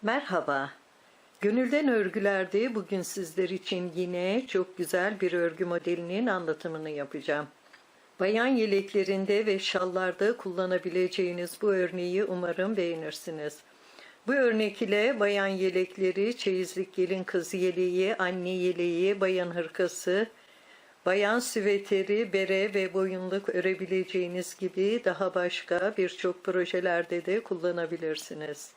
Merhaba. Gönülden Örgüler'de bugün sizler için yine çok güzel bir örgü modelinin anlatımını yapacağım. Bayan yeleklerinde ve şallarda kullanabileceğiniz bu örneği umarım beğenirsiniz. Bu örnek ile bayan yelekleri, çeyizlik gelin kız yeleği, anne yeleği, bayan hırkası, bayan süveteri, bere ve boyunluk örebileceğiniz gibi daha başka birçok projelerde de kullanabilirsiniz.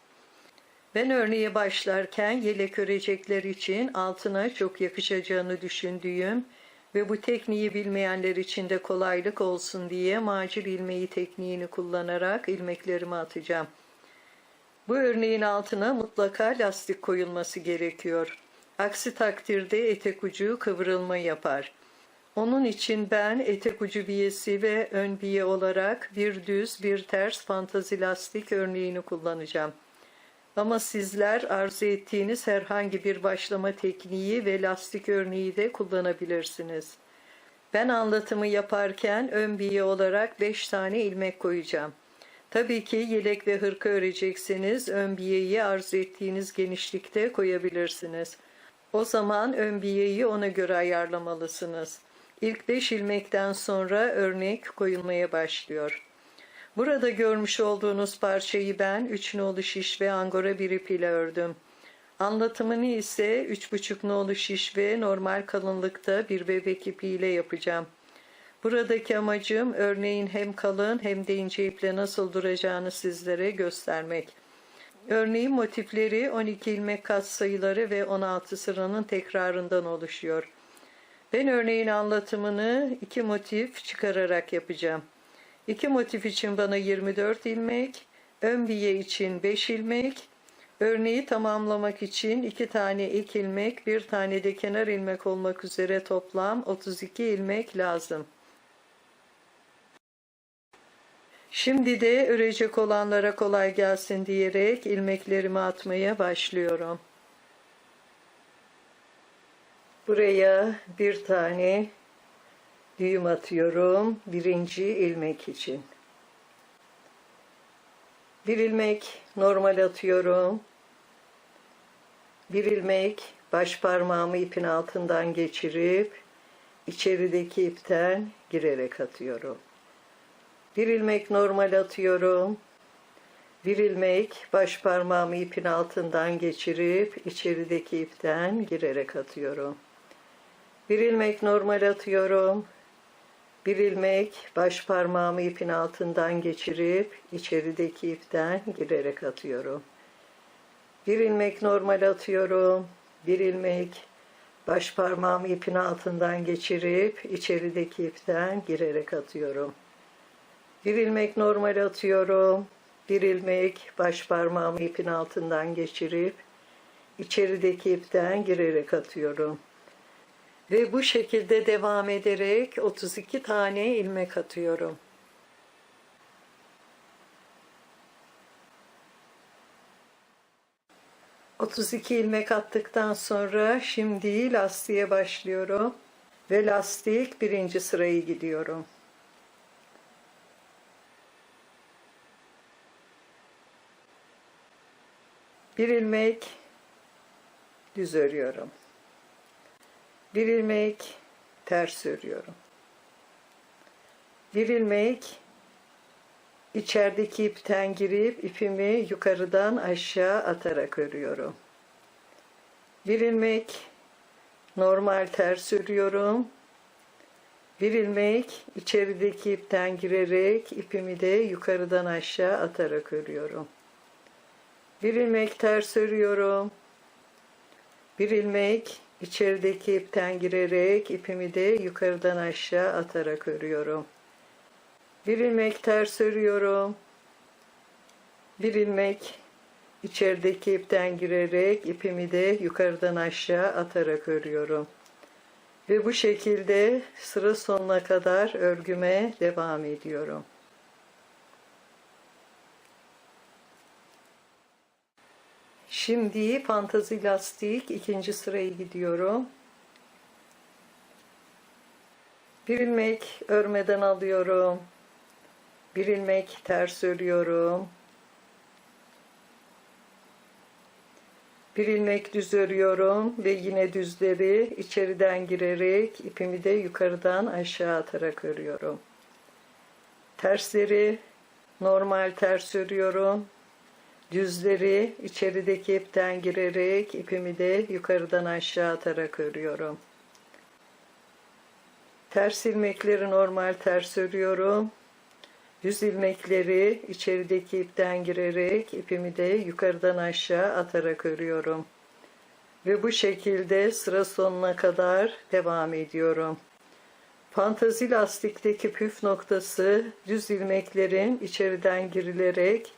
Ben örneğe başlarken yelek örecekler için altına çok yakışacağını düşündüğüm ve bu tekniği bilmeyenler için de kolaylık olsun diye macir ilmeği tekniğini kullanarak ilmeklerimi atacağım. Bu örneğin altına mutlaka lastik koyulması gerekiyor. Aksi takdirde etek ucu kıvrılma yapar. Onun için ben etek ucu biyesi ve ön biye olarak bir düz bir ters fantazi lastik örneğini kullanacağım. Ama sizler arzu ettiğiniz herhangi bir başlama tekniği ve lastik örneği de kullanabilirsiniz. Ben anlatımı yaparken ön biye olarak 5 tane ilmek koyacağım. Tabii ki yelek ve hırka örecekseniz ön biyeyi arzu ettiğiniz genişlikte koyabilirsiniz. O zaman ön biyeyi ona göre ayarlamalısınız. İlk 5 ilmekten sonra örnek koyulmaya başlıyor. Burada görmüş olduğunuz parçayı ben 3 nolu şiş ve angora bir ip ile ördüm. Anlatımını ise 3,5 nolu şiş ve normal kalınlıkta bir bebek ipi ile yapacağım. Buradaki amacım örneğin hem kalın hem de ince iple nasıl duracağını sizlere göstermek. Örneğin motifleri 12 ilmek katsayıları ve 16 sıranın tekrarından oluşuyor. Ben örneğin anlatımını 2 motif çıkararak yapacağım. 2 motif için bana 24 ilmek, ön biye için 5 ilmek, örneği tamamlamak için 2 tane ek ilmek, 1 tane de kenar ilmek olmak üzere toplam 32 ilmek lazım. Şimdi de örecek olanlara kolay gelsin diyerek ilmeklerimi atmaya başlıyorum. Buraya bir tane düğüm atıyorum birinci ilmek için. Bir ilmek normal atıyorum. Bir ilmek baş parmağımı ipin altından geçirip içerideki ipten girerek atıyorum. Bir ilmek normal atıyorum. Bir ilmek baş parmağımı ipin altından geçirip içerideki ipten girerek atıyorum. Bir ilmek normal atıyorum. Bir ilmek baş parmağımı ipin altından geçirip içerideki ipten girerek atıyorum. Bir ilmek normal atıyorum. Bir ilmek baş parmağımı ipin altından geçirip içerideki ipten girerek atıyorum. Bir ilmek normal atıyorum. Bir ilmek baş parmağımı ipin altından geçirip içerideki ipten girerek atıyorum. Ve bu şekilde devam ederek 32 tane ilmek atıyorum. ...32 ilmek attıktan sonra şimdi lastiğe başlıyorum. Ve lastik birinci sırayı gidiyorum. Bir ilmek düz örüyorum. Bir ilmek ters örüyorum. Bir ilmek içerideki ipten girip ipimi yukarıdan aşağı atarak örüyorum. Bir ilmek normal ters örüyorum. Bir ilmek içerideki ipten girerek ipimi de yukarıdan aşağı atarak örüyorum. Bir ilmek ters örüyorum. Bir ilmek içerideki ipten girerek ipimi de yukarıdan aşağı atarak örüyorum. Bir ilmek ters örüyorum. Bir ilmek içerideki ipten girerek ipimi de yukarıdan aşağı atarak örüyorum. Ve bu şekilde sıra sonuna kadar örgüme devam ediyorum. Şimdi fantazi lastik ikinci sıraya gidiyorum. Bir ilmek örmeden alıyorum. Bir ilmek ters örüyorum. Bir ilmek düz örüyorum ve yine düzleri içeriden girerek ipimi de yukarıdan aşağı atarak örüyorum. Tersleri normal ters örüyorum. Düzleri içerideki ipten girerek ipimi de yukarıdan aşağı atarak örüyorum. Ters ilmekleri normal ters örüyorum. Düz ilmekleri içerideki ipten girerek ipimi de yukarıdan aşağı atarak örüyorum. Ve bu şekilde sıra sonuna kadar devam ediyorum. Fantazi lastikteki püf noktası düz ilmeklerin içeriden girilerek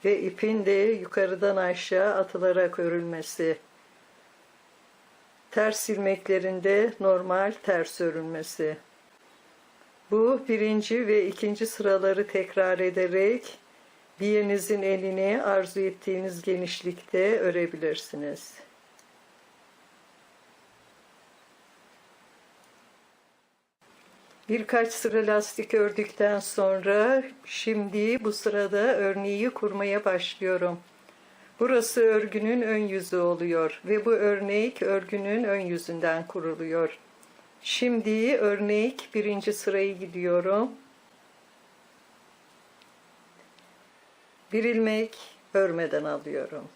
ve ipin de yukarıdan aşağı atılarak örülmesi. Ters ilmeklerinde normal ters örülmesi. Bu birinci ve ikinci sıraları tekrar ederek birinizin elini arzu ettiğiniz genişlikte örebilirsiniz. Birkaç sıra lastik ördükten sonra şimdi bu sırada örneği kurmaya başlıyorum. Burası örgünün ön yüzü oluyor ve bu örnek örgünün ön yüzünden kuruluyor. Şimdi örnek birinci sırayı gidiyorum. Bir ilmek örmeden alıyorum.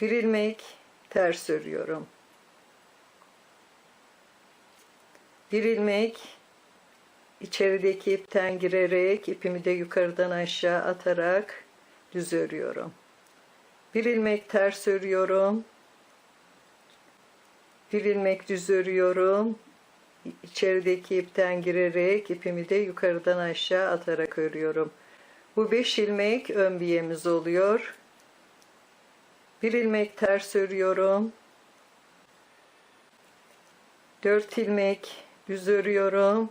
Bir ilmek ters örüyorum. Bir ilmek içerideki ipten girerek ipimi de yukarıdan aşağı atarak düz örüyorum. Bir ilmek ters örüyorum. Bir ilmek düz örüyorum. İçerideki ipten girerek ipimi de yukarıdan aşağı atarak örüyorum. Bu 5 ilmek ön biyemiz oluyor. Bir ilmek ters örüyorum. 4 ilmek düz örüyorum.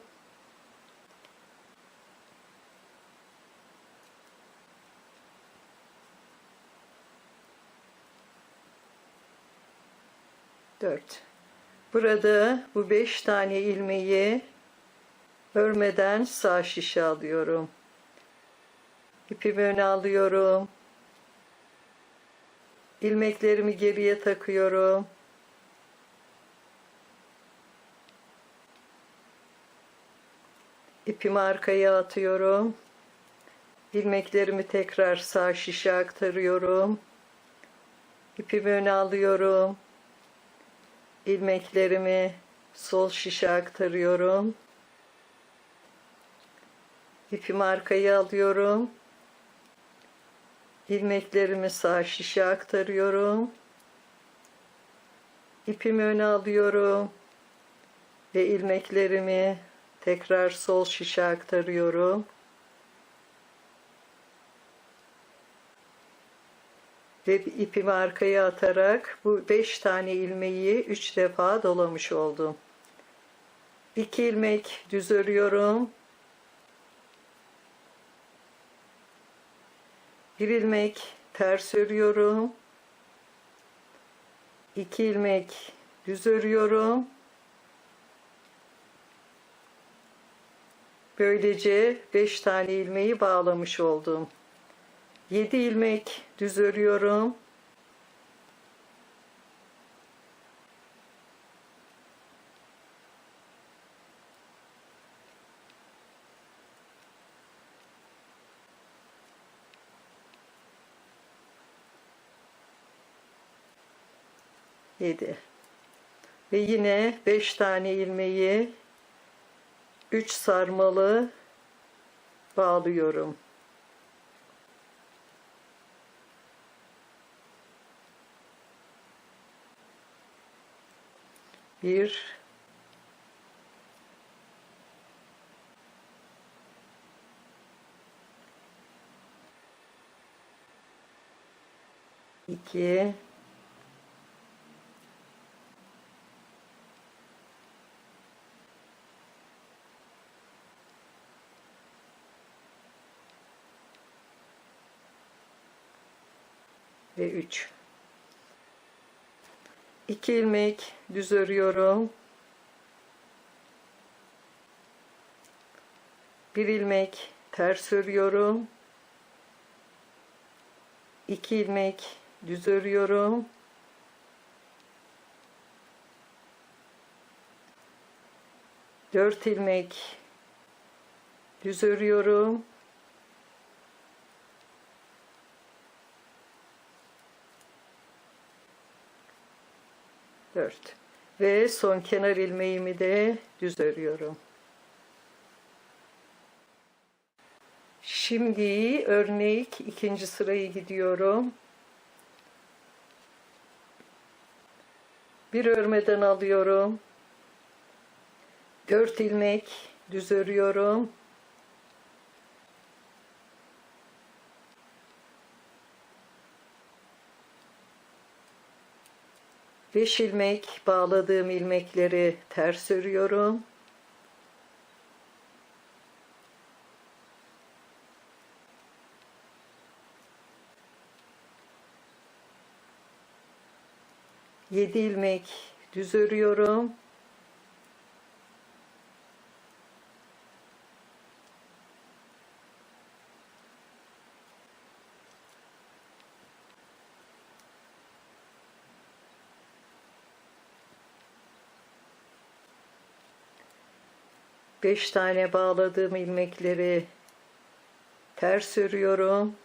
Burada bu 5 tane ilmeği örmeden sağ şişe alıyorum. İpimi öne alıyorum. İlmeklerimi geriye takıyorum. İpimi arkaya atıyorum. İlmeklerimi tekrar sağ şişe aktarıyorum. İpimi öne alıyorum. İlmeklerimi sol şişe aktarıyorum. İpimi arkaya alıyorum. İlmeklerimi sağ şişe aktarıyorum. İpimi öne alıyorum. Ve ilmeklerimi tekrar sol şişe aktarıyorum. Ve ipimi arkaya atarak bu 5 tane ilmeği 3 defa dolamış oldum. 2 ilmek düz örüyorum. 1 ilmek ters örüyorum. 2 ilmek düz örüyorum. Böylece 5 tane ilmeği bağlamış oldum. 7 ilmek düz örüyorum. Ve yine 5 tane ilmeği 3 sarmalı bağlıyorum. Bir, iki, ve 3. 2 ilmek düz örüyorum. 1 ilmek ters örüyorum. 2 ilmek düz örüyorum. 4 ilmek düz örüyorum. Dört. Ve son kenar ilmeğimi de düz örüyorum. Şimdi örnek ikinci sırayı gidiyorum. Bir örmeden alıyorum. 4 ilmek düz örüyorum. Beş ilmek bağladığım ilmekleri ters örüyorum. Yedi ilmek düz örüyorum. Beş tane bağladığım ilmekleri ters örüyorum.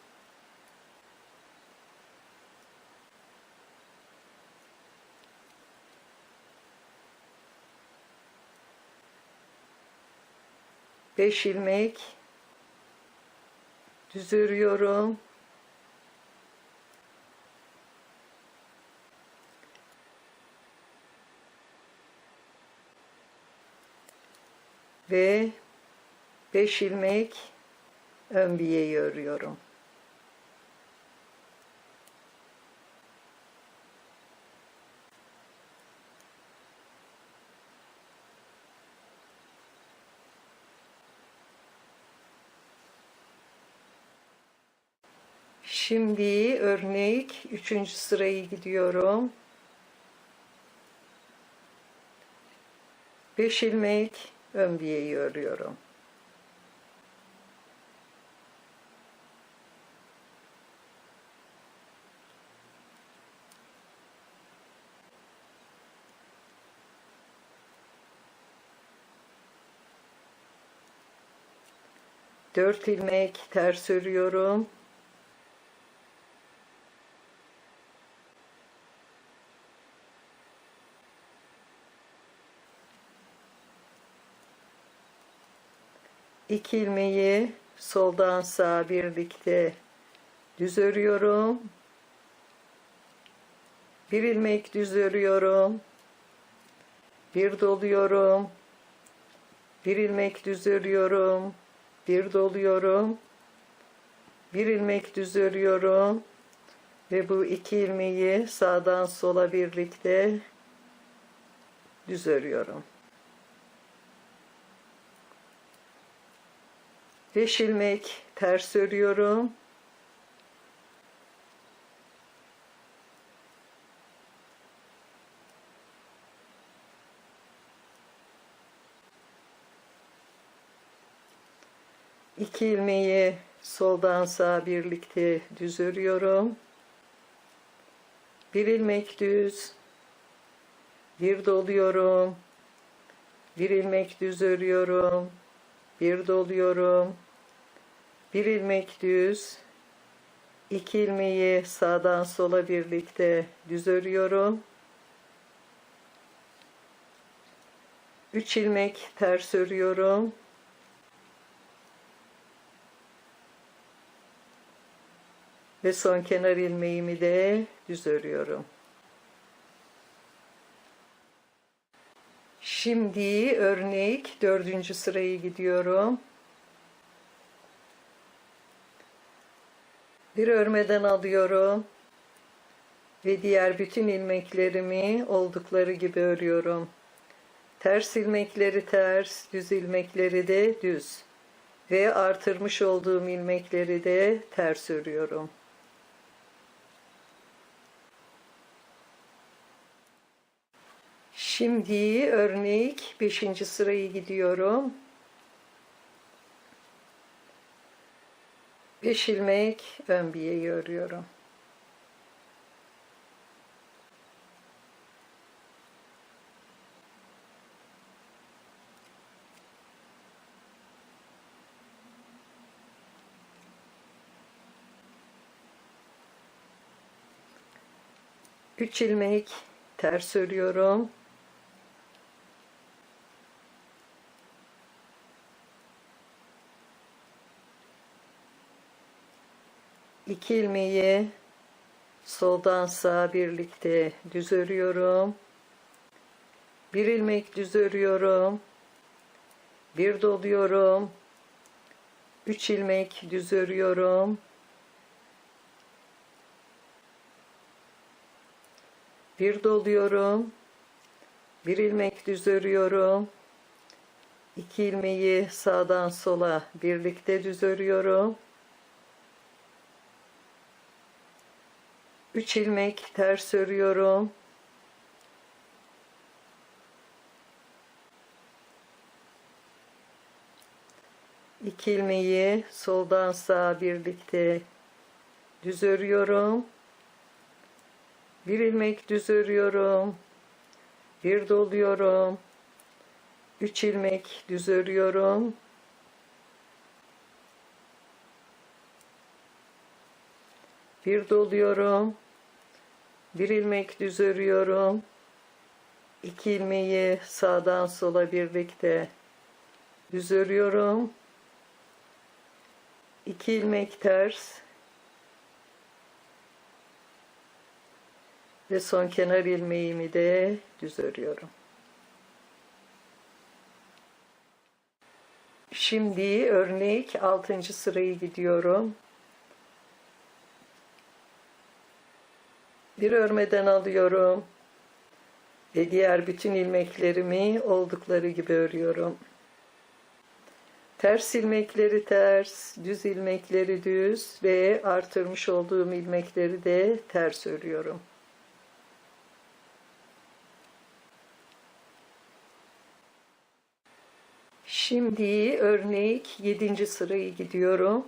Beş ilmek düz örüyorum. Ve 5 ilmek ön biyeyi örüyorum. Şimdi örnek 3. sırayı gidiyorum. 5 ilmek ön biyeyi örüyorum. Dört ilmek ters örüyorum. İki ilmeği soldan sağa birlikte düz örüyorum. Bir ilmek düz örüyorum. Bir doluyorum. Bir ilmek düz örüyorum. Bir doluyorum. Bir ilmek düz örüyorum. Ve bu iki ilmeği sağdan sola birlikte düz örüyorum. 5 ilmek ters örüyorum. İki ilmeği soldan sağa birlikte düz örüyorum. Bir ilmek düz, bir doluyorum. Bir ilmek düz örüyorum. Bir doluyorum. Bir ilmek düz. İki ilmeği sağdan sola birlikte düz örüyorum. 3 ilmek ters örüyorum. Ve son kenar ilmeğimi de düz örüyorum. Şimdi örnek 4. sırayı gidiyorum. Bir örmeden alıyorum ve diğer bütün ilmeklerimi oldukları gibi örüyorum. Ters ilmekleri ters, düz ilmekleri de düz ve artırmış olduğum ilmekleri de ters örüyorum. Şimdi örnek 5. sırayı gidiyorum. 5 ilmek ön biyeyi örüyorum. 3 ilmek ters örüyorum. İki ilmeği soldan sağa birlikte düz örüyorum. Bir ilmek düz örüyorum. Bir doluyorum. 3 ilmek düz örüyorum. Bir doluyorum. Bir ilmek düz örüyorum. 2 ilmeği sağdan sola birlikte düz örüyorum. 3 ilmek ters örüyorum. İki ilmeği soldan sağa birlikte düz örüyorum. Bir ilmek düz örüyorum. Bir doluyorum. 3 ilmek düz örüyorum. Bir doluyorum. Bir ilmek düz örüyorum. 2 ilmeği sağdan sola birlikte düz örüyorum. 2 ilmek ters ve son kenar ilmeğimi de düz örüyorum. Şimdi örnek 6. sırayı gidiyorum. Bir örmeden alıyorum ve diğer bütün ilmeklerimi oldukları gibi örüyorum. Ters ilmekleri ters, düz ilmekleri düz ve artırmış olduğum ilmekleri de ters örüyorum. Şimdi örnek 7. sırayı gidiyorum.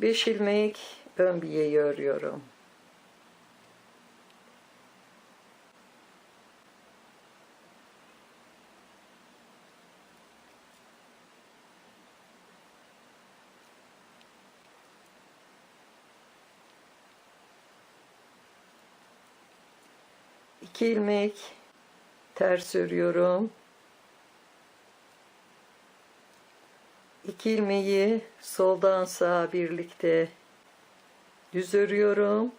5 ilmek ön biyeyi örüyorum. İki ilmek ters örüyorum. 2 ilmeği soldan sağa birlikte düz örüyorum.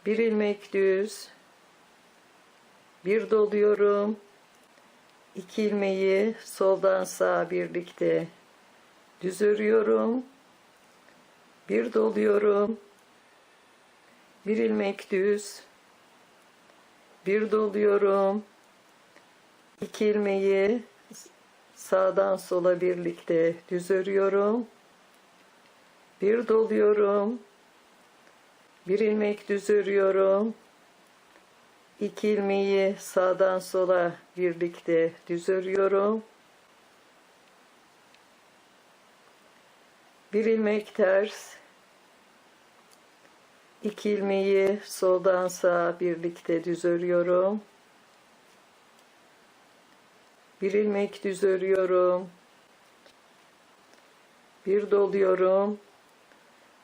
Bir ilmek düz. Bir doluyorum. 2 ilmeği soldan sağa birlikte düz örüyorum. Bir doluyorum. Bir ilmek düz. Bir doluyorum. 2 ilmeği sağdan sola birlikte düz örüyorum. Bir doluyorum. Bir ilmek düz örüyorum. 2 ilmeği sağdan sola birlikte düz örüyorum. Bir ilmek ters. 2 ilmeği soldan sağa birlikte düz örüyorum. Bir ilmek düz örüyorum. Bir doluyorum.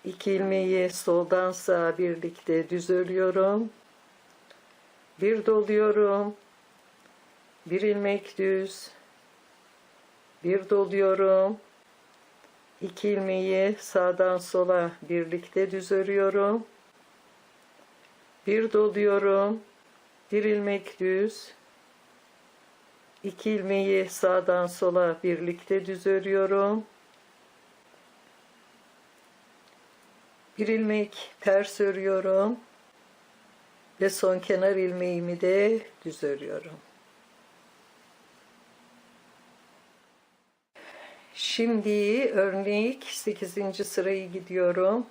2 ilmeği soldan sağa birlikte düz örüyorum. Bir doluyorum. Bir ilmek düz. Bir doluyorum. 2 ilmeği sağdan sola birlikte düz örüyorum. Bir doluyorum. Bir ilmek düz. 2 ilmeği sağdan sola birlikte düz örüyorum. Bir ilmek ters örüyorum. Ve son kenar ilmeğimi de düz örüyorum. Şimdi örnek 8. sırayı gidiyorum.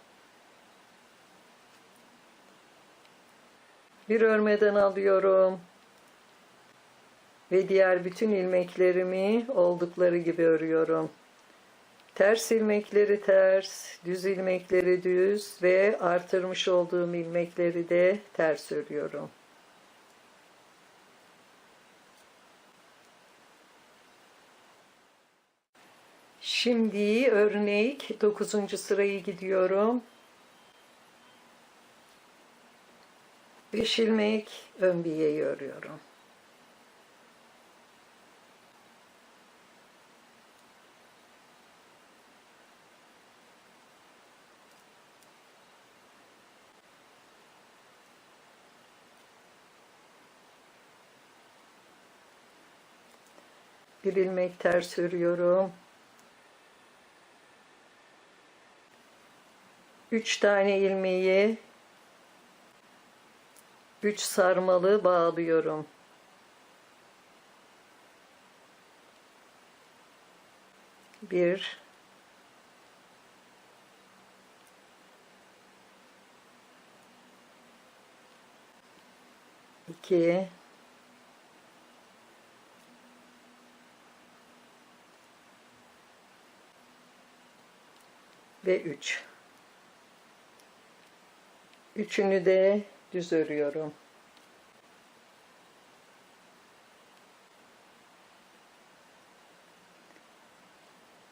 Bir örmeden alıyorum. Ve diğer bütün ilmeklerimi oldukları gibi örüyorum. Ters ilmekleri ters, düz ilmekleri düz ve artırmış olduğum ilmekleri de ters örüyorum. Şimdi örnek 9. sırayı gidiyorum. 5 ilmek ön biyeyi örüyorum. Bir ilmek ters örüyorum. 3 tane ilmeği 3 sarmalı bağlıyorum. Bir, iki, ve 3. Üçünü de düz örüyorum.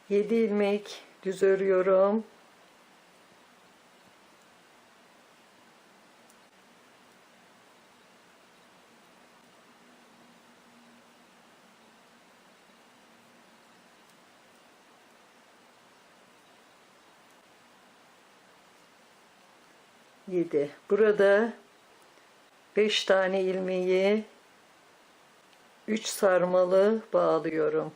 Yedi ilmek düz örüyorum. Yedi. Burada 5 tane ilmeği 3 sarmalı bağlıyorum.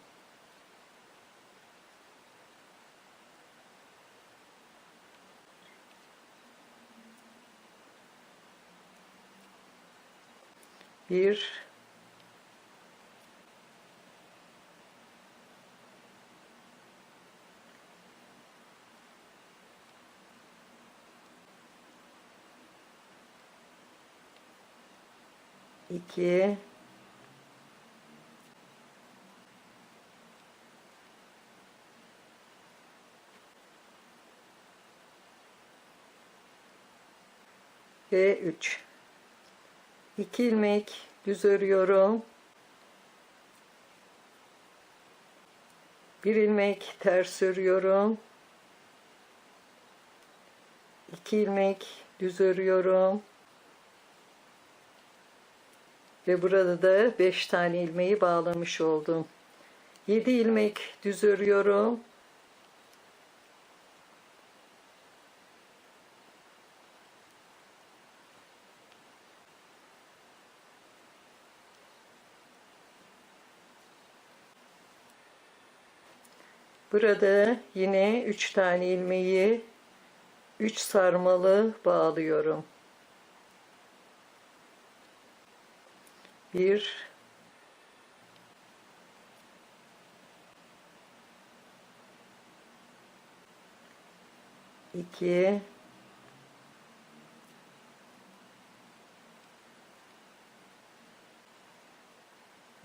Bir, iki, ve 3. 2 ilmek düz örüyorum. Bir ilmek ters örüyorum. 2 ilmek düz örüyorum. Ve burada da 5 tane ilmeği bağlamış oldum. 7 ilmek düz örüyorum. Burada yine 3 tane ilmeği 3 sarmalı bağlıyorum. 1, 2,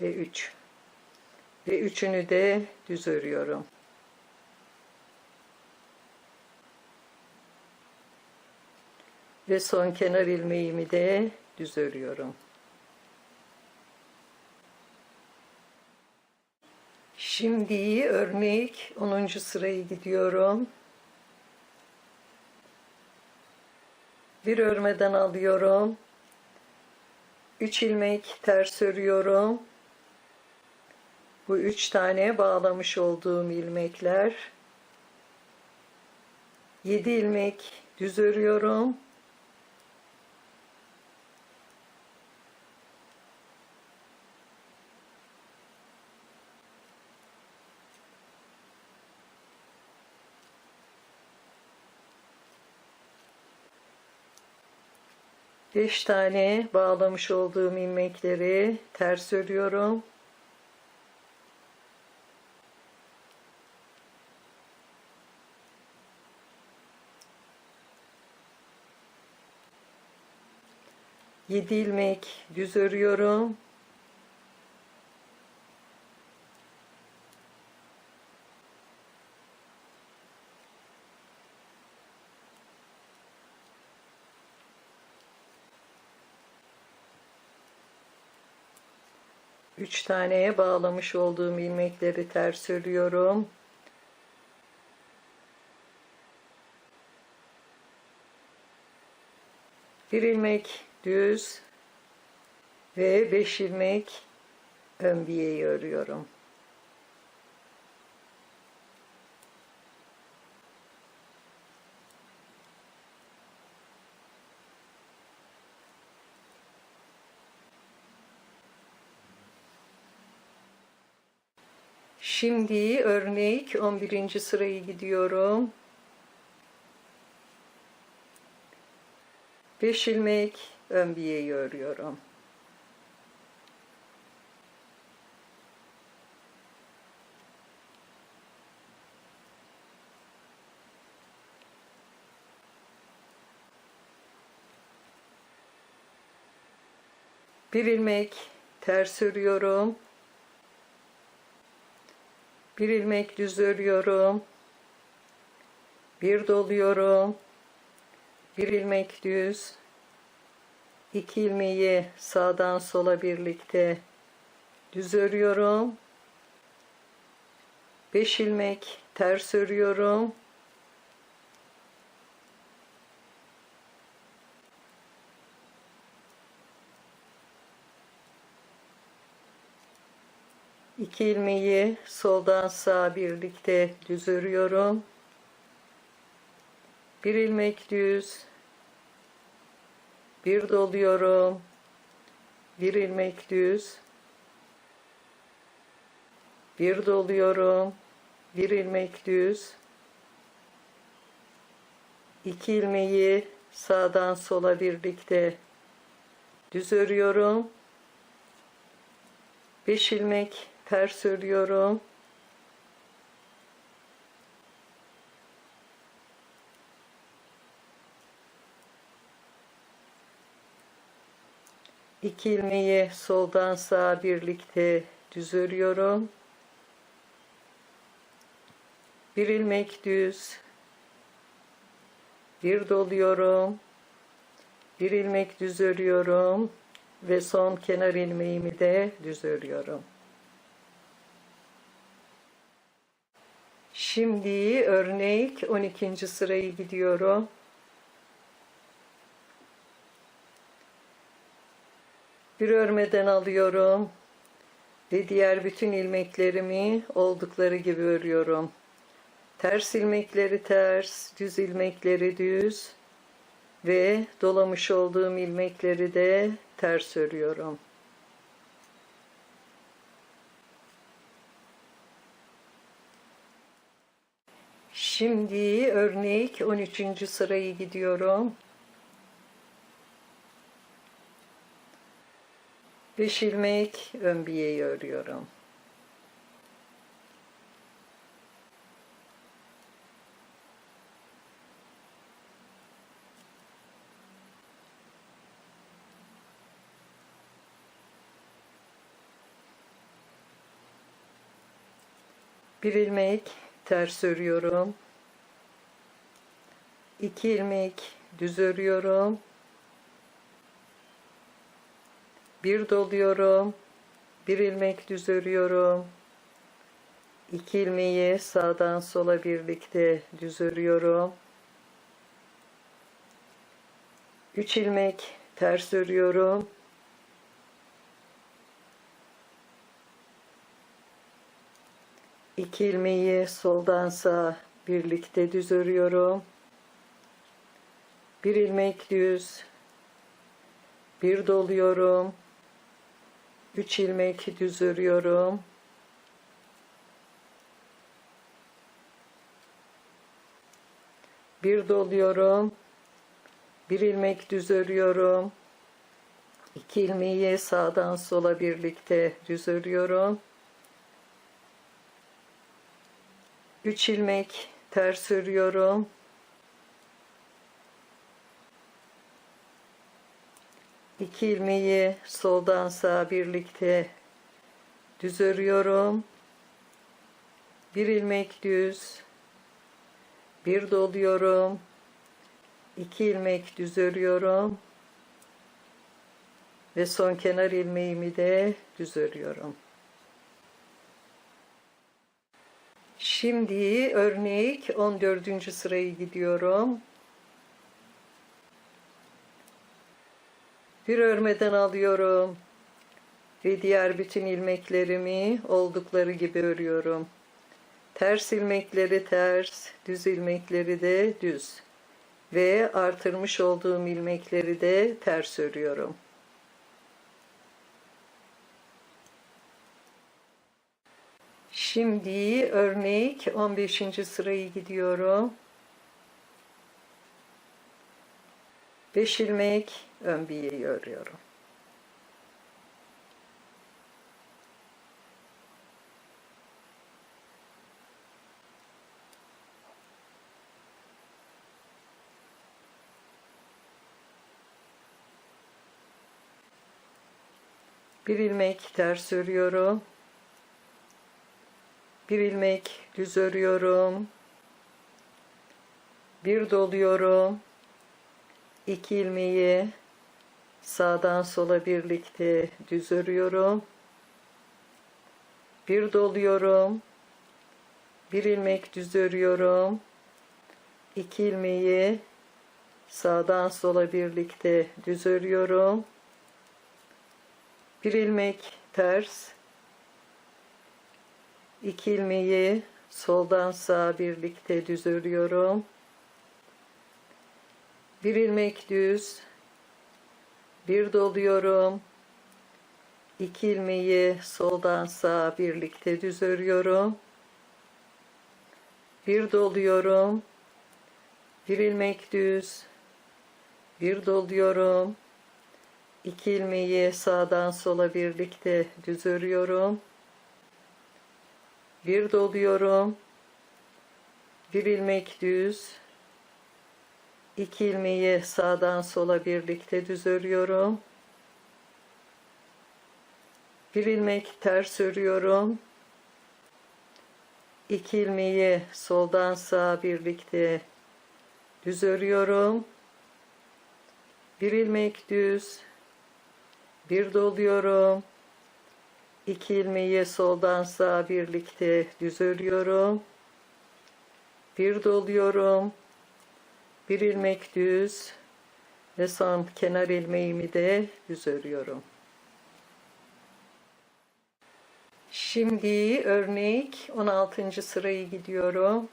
ve 3. Ve üçünü de düz örüyorum. Ve son kenar ilmeğimi de düz örüyorum. Şimdi örnek 10. sıraya gidiyorum. Bir örmeden alıyorum. 3 ilmek ters örüyorum. Bu 3 tane bağlamış olduğum ilmekler. 7 ilmek düz örüyorum. Beş tane bağlamış olduğum ilmekleri ters örüyorum. Yedi ilmek düz örüyorum. Üç taneye bağlamış olduğum ilmekleri ters örüyorum. Bir ilmek düz ve 5 ilmek ön biyeği örüyorum. Şimdi örnek 11. sırayı gidiyorum. 5 ilmek ön biyeği örüyorum. Bir ilmek ters örüyorum. Bir ilmek düz örüyorum. Bir doluyorum. Bir ilmek düz. 2 ilmeği sağdan sola birlikte düz örüyorum. 5 ilmek ters örüyorum. İki ilmeği soldan sağa birlikte düz örüyorum. Bir ilmek düz. Bir doluyorum. Bir ilmek düz. Bir doluyorum. Bir ilmek düz. 2 ilmeği sağdan sola birlikte düz örüyorum. 5 ilmek ters örüyorum. İki ilmeği soldan sağa birlikte düz örüyorum. Bir ilmek düz. Bir doluyorum. Bir ilmek düz örüyorum. Ve son kenar ilmeğimi de düz örüyorum. Şimdi örnek 12. sırayı gidiyorum. Bir örmeden alıyorum ve diğer bütün ilmeklerimi oldukları gibi örüyorum. Ters ilmekleri ters, düz ilmekleri düz ve dolamış olduğum ilmekleri de ters örüyorum. Şimdi örnek 13. sırayı gidiyorum. 5 ilmek ön biyeği örüyorum. Bir ilmek ters örüyorum. 2 ilmek düz örüyorum. Bir doluyorum. Bir ilmek düz örüyorum. 2 ilmeği sağdan sola birlikte düz örüyorum. 3 ilmek ters örüyorum. İki ilmeği soldan sağa birlikte düz örüyorum. Bir ilmek düz. Bir doluyorum. 3 ilmek düz örüyorum. Bir doluyorum. Bir ilmek düz örüyorum. 2 ilmeği sağdan sola birlikte düz örüyorum. 3 ilmek ters örüyorum. İki ilmeği soldan sağa birlikte düz örüyorum. Bir ilmek düz. Bir doluyorum. 2 ilmek düz örüyorum. Ve son kenar ilmeğimi de düz örüyorum. Şimdi örnek 14. sırayı gidiyorum. Bir örmeden alıyorum ve diğer bütün ilmeklerimi oldukları gibi örüyorum. Ters ilmekleri ters, düz ilmekleri de düz ve artırmış olduğum ilmekleri de ters örüyorum. Şimdi örnek 15. sırayı gidiyorum. 5 ilmek ön biyeyi örüyorum. Bir ilmek ters örüyorum. Bir ilmek düz örüyorum. Bir doluyorum. 2 ilmeği sağdan sola birlikte düz örüyorum. Bir doluyorum. Bir ilmek düz örüyorum. 2 ilmeği sağdan sola birlikte düz örüyorum. Bir ilmek ters. 2 ilmeği soldan sağa birlikte düz örüyorum. Bir ilmek düz. Bir doluyorum. 2 ilmeği soldan sağa birlikte düz örüyorum. Bir doluyorum. Bir ilmek düz. Bir doluyorum. 2 ilmeği sağdan sola birlikte düz örüyorum. Bir doluyorum. Bir ilmek düz. 2 ilmeği sağdan sola birlikte düz örüyorum. Bir ilmek ters örüyorum. 2 ilmeği soldan sağa birlikte düz örüyorum. Bir ilmek düz. Bir doluyorum. 2 ilmeği soldan sağa birlikte düz örüyorum. Bir doluyorum. Bir ilmek düz ve son kenar ilmeğimi de düz örüyorum. Şimdi örnek 16. sırayı gidiyorum.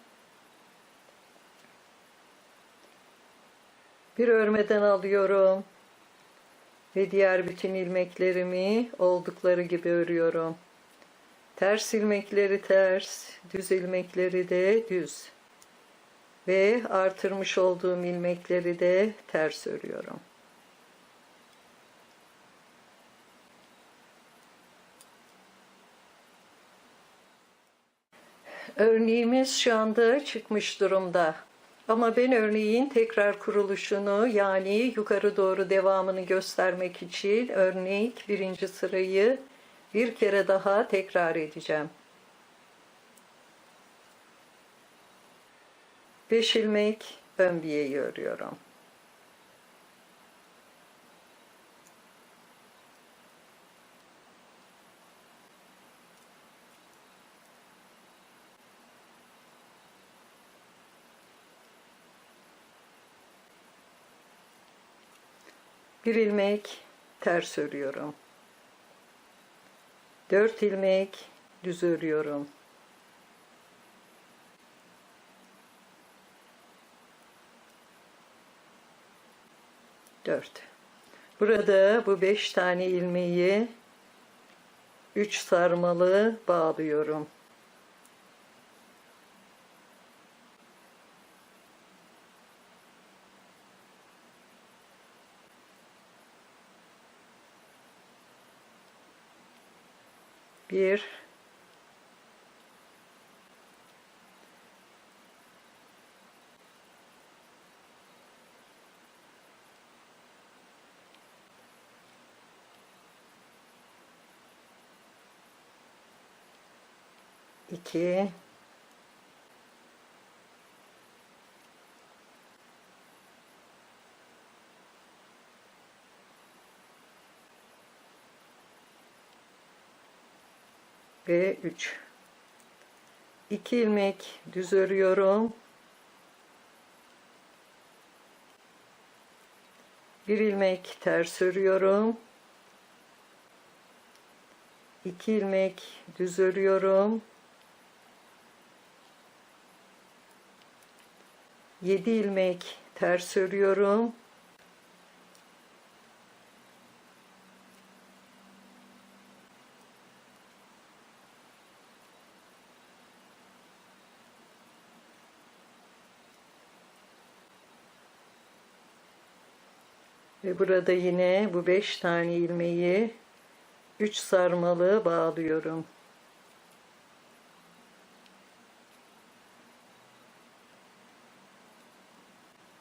Bir örmeden alıyorum ve diğer bütün ilmeklerimi oldukları gibi örüyorum. Ters ilmekleri ters, düz ilmekleri de düz ve artırmış olduğum ilmekleri de ters örüyorum. Örneğimiz şu anda çıkmış durumda. Ama ben örneğin tekrar kuruluşunu, yani yukarı doğru devamını göstermek için örnek 1. sırayı bir kere daha tekrar edeceğim. 5 ilmek ön biyeyi örüyorum. Bir ilmek ters örüyorum. 4 ilmek düz örüyorum. Burada bu 5 tane ilmeği 3 sarmalı bağlıyorum. Bir, iki, ve 3. 2 ilmek düz örüyorum. Bir ilmek ters örüyorum. 2 ilmek düz örüyorum. 7 ilmek ters örüyorum. Ve burada yine bu 5 tane ilmeği 3 sarmalı bağlıyorum.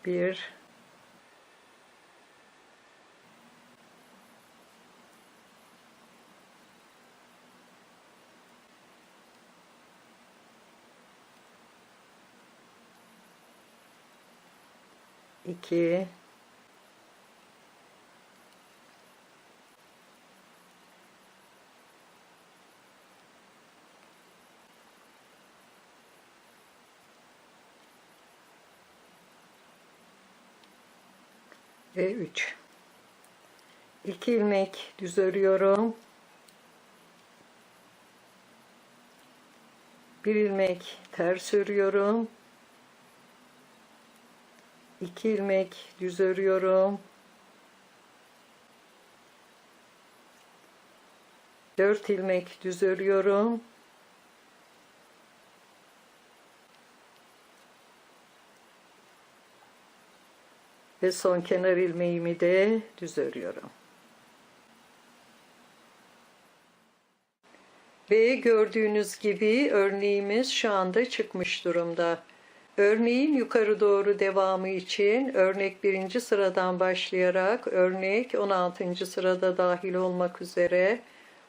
Bir, iki, ve 3. 2 ilmek düz örüyorum. 1 ilmek ters örüyorum. 2 ilmek düz örüyorum. 4 ilmek düz örüyorum. Ve son kenar ilmeğimi de düz örüyorum. Ve gördüğünüz gibi örneğimiz şu anda çıkmış durumda. Örneğin yukarı doğru devamı için örnek 1. sıradan başlayarak örnek 16. sırada dahil olmak üzere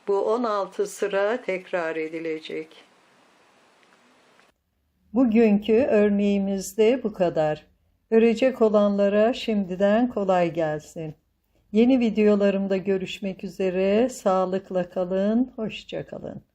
bu 16 sıra tekrar edilecek. Bugünkü örneğimiz de bu kadar. Örecek olanlara şimdiden kolay gelsin. Yeni videolarımda görüşmek üzere. Sağlıkla kalın, hoşça kalın.